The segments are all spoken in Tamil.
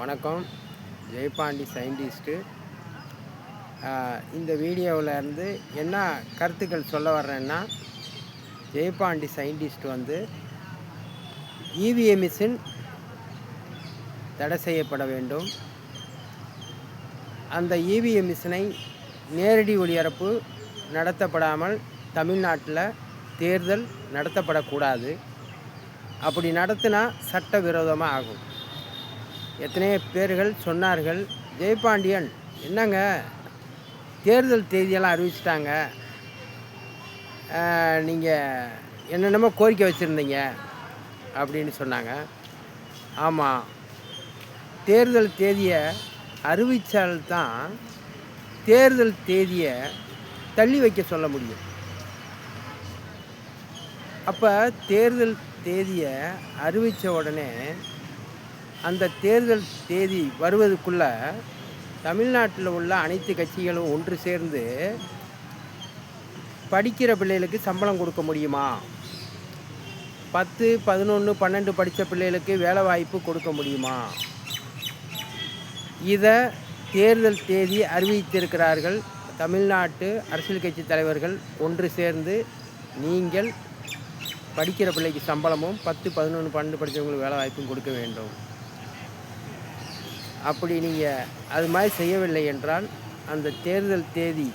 வணக்கம். ஜெயபாண்டி சயின்டிஸ்ட்டு. இந்த வீடியோவில் இருந்து என்ன கருத்துக்கள் சொல்ல வர்றேன்னா, ஜெயபாண்டி சயின்டிஸ்ட் இவிஎம் மிஷின் தடை செய்யப்பட வேண்டும். அந்த இவிஎம் மிஷினை நேரடி ஒளிபரப்பு நடத்தப்படாமல் தமிழ்நாட்டில் தேர்தல் நடத்தப்படக்கூடாது. அப்படி நடத்தினா சட்டவிரோதமாக ஆகும். எத்தனையோ பேர்கள் சொன்னார்கள், ஜெயபாண்டியன் என்னங்க தேர்தல் தேதியெல்லாம் அறிவிச்சிட்டாங்க, நீங்கள் என்னென்னமோ கோரிக்கை வச்சுருந்தீங்க அப்படின்னு சொன்னாங்க. ஆமாம், தேர்தல் தேதியை அறிவித்தால்தான் தேர்தல் தேதியை தள்ளி வைக்க சொல்ல முடியும். அப்போ தேர்தல் தேதியை அறிவித்த உடனே அந்த தேர்தல் தேதி வருவதுக்குள்ள தமிழ்நாட்டில் உள்ள அனைத்து கட்சிகளும் ஒன்று சேர்ந்து படிக்கிற பிள்ளைகளுக்கு சம்பளம் கொடுக்க முடியுமா? 10, 11, 12 படித்த பிள்ளைகளுக்கு வேலை வாய்ப்பு கொடுக்க முடியுமா? இதை தேர்தல் தேதி அறிவித்திருக்கிறார்கள். தமிழ்நாட்டு அரசியல் கட்சி தலைவர்கள் ஒன்று சேர்ந்து நீங்கள் படிக்கிற பிள்ளைக்கு சம்பளமும் 10, 11, 12 படித்தவங்களுக்கு வேலை வாய்ப்பும் கொடுக்க வேண்டும். அப்படி நீங்கள் அது மாதிரி செய்யவில்லை என்றால் அந்த தேர்தல் தேதி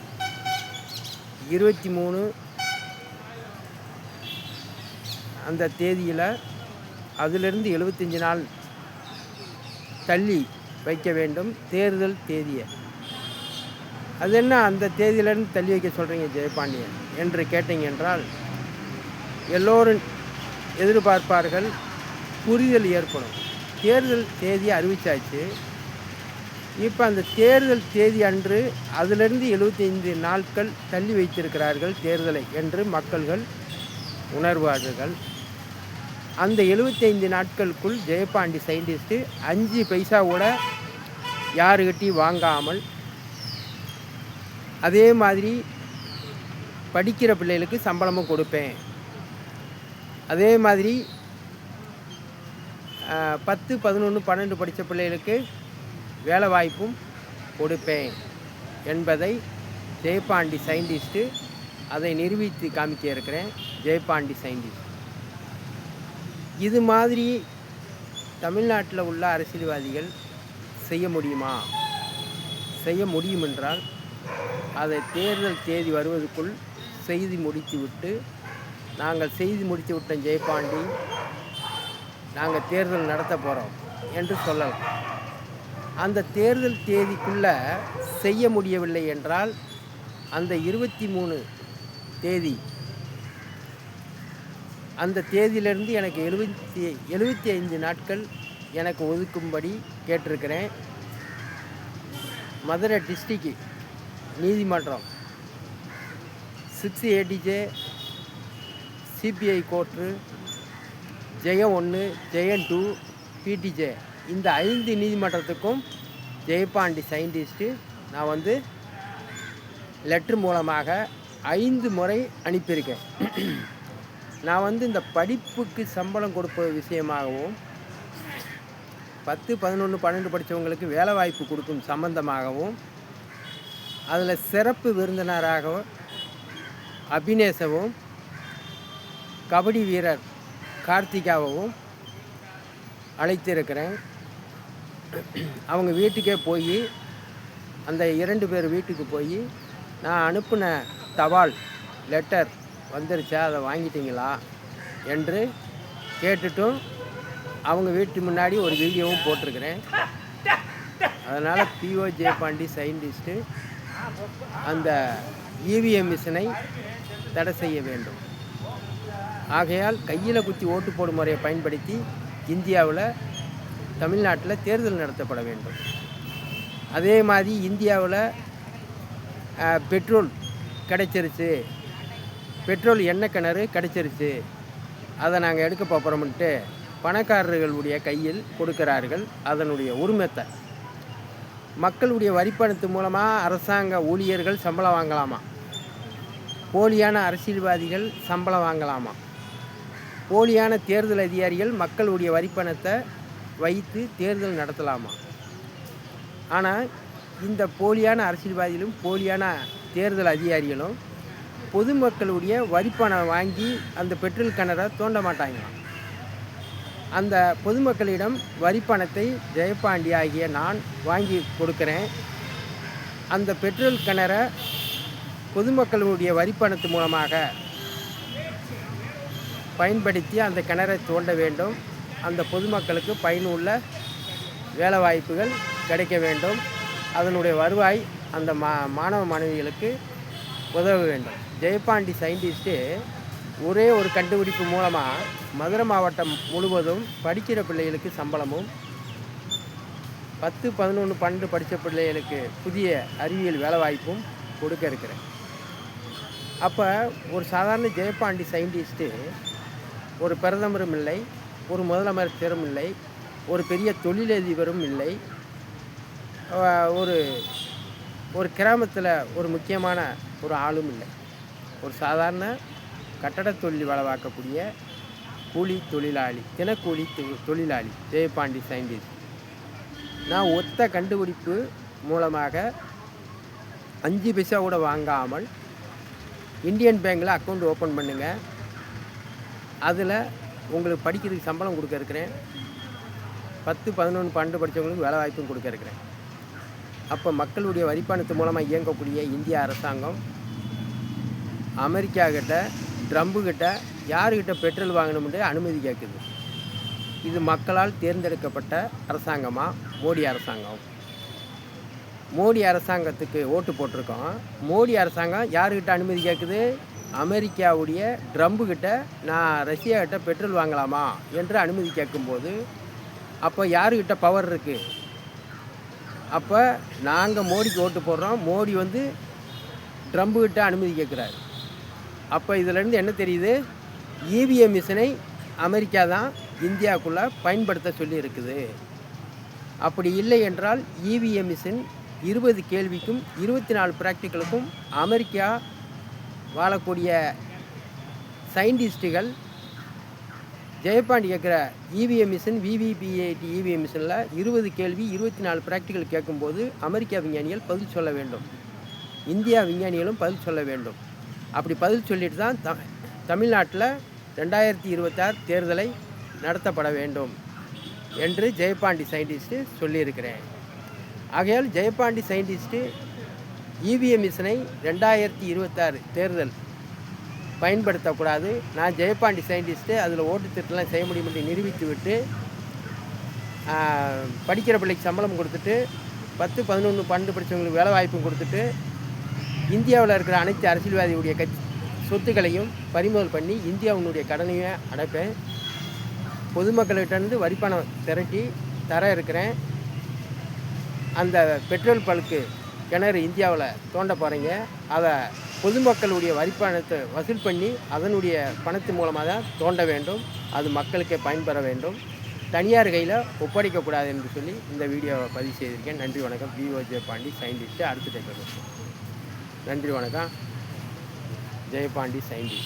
23 அந்த தேதியில் அதிலிருந்து 75 நாள் தள்ளி வைக்க வேண்டும் தேர்தல் தேதியை. அது என்ன அந்த தேதியிலேருந்து தள்ளி வைக்க சொல்கிறீங்க ஜெயபாண்டியன் என்று கேட்டீங்க என்றால் எல்லோரும் எதிர்பார்ப்பார்கள், புரிதல் ஏற்படும். தேர்தல் தேதியை அறிவித்தாச்சு. இப்போ அந்த தேர்தல் தேதி அன்று அதிலிருந்து 75 நாட்கள் தள்ளி வைத்திருக்கிறார்கள் தேர்தலை என்று மக்கள்கள் உணர்வார்கள். அந்த 75 நாட்களுக்குள் ஜெயபாண்டி சயின்டிஸ்ட்டு 5 பைசா கூட யாருக்கிட்டையும் வாங்காமல் அதே மாதிரி படிக்கிற பிள்ளைகளுக்கு சம்பளமும் கொடுப்பேன். அதே மாதிரி 10, 11, 12 படித்த பிள்ளைகளுக்கு வேலை வாய்ப்பும் கொடுப்பேன் என்பதை ஜெயபாண்டி சயின்டிஸ்ட்டு அதை நிரூபித்து காமிக்க இருக்கிறேன். ஜெயபாண்டி சயின்டிஸ்ட் இது மாதிரி தமிழ்நாட்டில் உள்ள அரசியல்வாதிகள் செய்ய முடியுமா? செய்ய முடியும் என்றால் அதை தேர்தல் தேதி வருவதற்குள் செய்து முடித்து விட்டு, நாங்கள் செய்து முடித்து விட்டோம் ஜெயபாண்டி, நாங்கள் தேர்தல் நடத்த போகிறோம் என்று சொல்லலாம். அந்த தேர்தல் தேதிக்குள்ளே செய்ய முடியவில்லை என்றால் அந்த 23 தேதி அந்த தேதியிலிருந்து எனக்கு 75 நாட்கள் எனக்கு ஒதுக்கும்படி கேட்டிருக்கிறேன். மதுரை டிஸ்ட்ரிக்ட் நீதிமன்றம் 6 ADJ சிபிஐ கோர்ட்டு ஜெயம் 1 ஜெயம் 2 PTJ இந்த 5 நீதிமன்றத்துக்கும் ஜெயபாண்டி சயின்டிஸ்ட்டு நான் லெட்ரு மூலமாக 5 முறை அனுப்பியிருக்கேன். நான் இந்த படிப்புக்கு சம்பளம் கொடுப்பது விஷயமாகவும் 10, 11, 12 படித்தவங்களுக்கு வேலை வாய்ப்பு கொடுக்கும் சம்பந்தமாகவும் அதில் சிறப்பு விருந்தினராக அபிநேசவும் கபடி வீரர் கார்த்திகாவும் அழைத்திருக்கிறேன். அவங்க வீட்டுக்கே போய் அந்த 2 பேர் வீட்டுக்கு போய் நான் அனுப்பின தபால் லெட்டர் வந்துருச்சா, அதை வாங்கிட்டீங்களா என்று கேட்டுட்டும் அவங்க வீட்டு முன்னாடி ஒரு வீடியோவும் போட்டிருக்கிறேன். அதனால் PO ஜெயபாண்டி சயின்டிஸ்ட்டு அந்த இவிஎம் மிஷினை தடை செய்ய வேண்டும். ஆகையால் கையில் குத்தி ஓட்டு போடும் முறையை பயன்படுத்தி இந்தியாவில் தமிழ்நாட்டில் தேர்தல் நடத்தப்பட வேண்டும். அதே மாதிரி இந்தியாவில் பெட்ரோல் கிடைச்சிருச்சு, பெட்ரோல் எண்ணெய் கிணறு கிடைச்சிருச்சு, அதை நாங்கள் எடுக்க போகிறோம்ட்டு பணக்காரர்களுடைய கையில் கொடுக்கிறார்கள். அதனுடைய உரிமத்தை மக்களுடைய வரிப்பணத்து மூலமாக அரசாங்க ஊழியர்கள் சம்பளம் வாங்கலாமா? போலியான அரசியல்வாதிகள் சம்பளம் வாங்கலாமா? போலியான தேர்தல் அதிகாரிகள் மக்களுடைய வரிப்பணத்தை வைத்து தேர்தல் நடத்தலாமா? ஆனால் இந்த போலியான அரசியல்வாதிகளும் போலியான தேர்தல் அதிகாரிகளும் பொதுமக்களுடைய வரிப்பணம் வாங்கி அந்த பெட்ரோல் கிணறை தோண்ட மாட்டாங்களாம். அந்த பொதுமக்களிடம் வரிப்பணத்தை ஜெயபாண்டி ஆகிய நான் வாங்கி கொடுக்குறேன். அந்த பெட்ரோல் கிணறை பொதுமக்களுடைய வரிப்பணத்து மூலமாக பயன்படுத்தி அந்த கிணறை தோண்ட வேண்டும். அந்த பொதுமக்களுக்கு பயனுள்ள வேலைவாய்ப்புகள் கிடைக்க வேண்டும். அதனுடைய வருவாய் அந்த மாணவ மாணவிகளுக்கு உதவ வேண்டும். ஜெயபாண்டி சயின்டிஸ்ட்டு ஒரே ஒரு கண்டுபிடிப்பு மூலமாக மதுரை மாவட்டம் முழுவதும் படிக்கிற பிள்ளைகளுக்கு சம்பளமும் 10, 11, 12 படித்த பிள்ளைகளுக்கு புதிய அறிவியல் வேலைவாய்ப்பும் கொடுக்க இருக்கிறேன். அப்போ ஒரு சாதாரண ஜெயபாண்டி சயின்டிஸ்ட்டு ஒரு பிரதமரும் இல்லை, ஒரு முதலமைச்சரும் இல்லை, ஒரு பெரிய தொழிலதிபரும் இல்லை, ஒரு ஒரு கிராமத்தில் ஒரு முக்கியமான ஒரு ஆளும் இல்லை. ஒரு சாதாரண கட்டட தொழில் வேலை பார்க்கக்கூடிய கூலி தொழிலாளி, தினக்கூலி தொழிலாளி ஜெயபாண்டி சயின்டிஸ்ட். நான் ஒத்த கண்டுபிடிப்பு மூலமாக 5 பைசா கூட வாங்காமல் இந்தியன் பேங்கில் அக்கௌண்ட் ஓப்பன் பண்ணுங்கள், அதில் உங்களுக்கு படிக்கிறதுக்கு சம்பளம் கொடுக்க இருக்கிறேன். 10, 11, 12 படித்தவங்களுக்கு வேலை வாய்ப்பும் கொடுக்க இருக்கிறேன். அப்போ மக்களுடைய வரிப்பணத்து மூலமாக இயங்கக்கூடிய இந்திய அரசாங்கம் அமெரிக்கா கிட்ட, ட்ரம்பு கிட்ட, யாருக்கிட்ட பெட்ரோல் வாங்கணும்னு அனுமதி கேட்குது. இது மக்களால் தேர்ந்தெடுக்கப்பட்ட அரசாங்கமாக மோடி அரசாங்கம். மோடி அரசாங்கத்துக்கு ஓட்டு போட்டிருக்கோம். மோடி அரசாங்கம் யாருக்கிட்ட அனுமதி கேட்குது? அமெரிக்காவுடைய ட்ரம்புக்கிட்ட நான் ரஷ்யாக்கிட்ட பெட்ரோல் வாங்கலாமா என்று அனுமதி கேட்கும்போது அப்போ யாருக்கிட்ட பவர் இருக்குது? அப்போ நாங்கள் மோடிக்கு ஓட்டு போடுறோம், மோடி வந்து ட்ரம்புக்கிட்ட அனுமதி கேட்குறாரு. அப்போ இதிலேருந்து என்ன தெரியுது? இவிஎம் மிஷினை அமெரிக்கா தான் இந்தியாவுக்குள்ளே பயன்படுத்த சொல்லி இருக்குது. அப்படி இல்லை என்றால் இவிஎம் மிஷின் 20 கேள்விக்கும் 24 ப்ராக்டிக்கலுக்கும் அமெரிக்கா வாழக்கூடிய சயின்டிஸ்ட்டுகள் ஜெயபாண்டி கேட்குற இவிஎம் மிஷின் விவிபிஐடி இவிஎம் மிஷினில் 20 கேள்வி 24 ப்ராக்டிக்கல் கேட்கும்போது அமெரிக்கா விஞ்ஞானிகள் பதில் சொல்ல வேண்டும், இந்தியா விஞ்ஞானிகளும் பதில் சொல்ல வேண்டும். அப்படி பதில் சொல்லிட்டு தான் தமிழ்நாட்டில் 2026 தேர்தலை நடத்தப்பட வேண்டும் என்று ஜெயபாண்டி சயின்டிஸ்ட்டு சொல்லியிருக்கிறேன். ஆகையால் ஜெயபாண்டி சயின்டிஸ்ட்டு இவிஎம் மிஷினை 2026 தேர்தல் பயன்படுத்தக்கூடாது. நான் ஜெயபாண்டி சயின்டிஸ்ட்டு அதில் ஓட்டு திட்டம்லாம் செய்ய முடியும் என்று நிரூபித்து விட்டு படிக்கிற பிள்ளைக்கு சம்பளம் கொடுத்துட்டு 10, 11, 12 படித்தவங்களுக்கு வேலை வாய்ப்பும் கொடுத்துட்டு இந்தியாவில் இருக்கிற அனைத்து அரசியல்வாதியுடைய சொத்துக்களையும் பறிமுதல் பண்ணி இந்தியாவுடைய கடனையும் அடைப்பேன். பொதுமக்கள்கிட்டருந்து வரிப்பணம் திரட்டி தர இருக்கிறேன். அந்த பெட்ரோல் பல்க்கு கிணறு இந்தியாவில் தோண்ட போகிறீங்க, அதை பொதுமக்களுடைய வரிப்பணத்தை வசூல் பண்ணி அதனுடைய பணத்து மூலமாக தான் தோண்ட வேண்டும். அது மக்களுக்கே பயன்பெற வேண்டும், தனியார் கையில் ஒப்படைக்கக்கூடாது என்று சொல்லி இந்த வீடியோவை பதிவு செய்திருக்கேன். நன்றி வணக்கம். VO Jayapandi scientist. அடுத்த டைப். நன்றி வணக்கம். ஜெயபாண்டி சயின்டிஸ்ட்.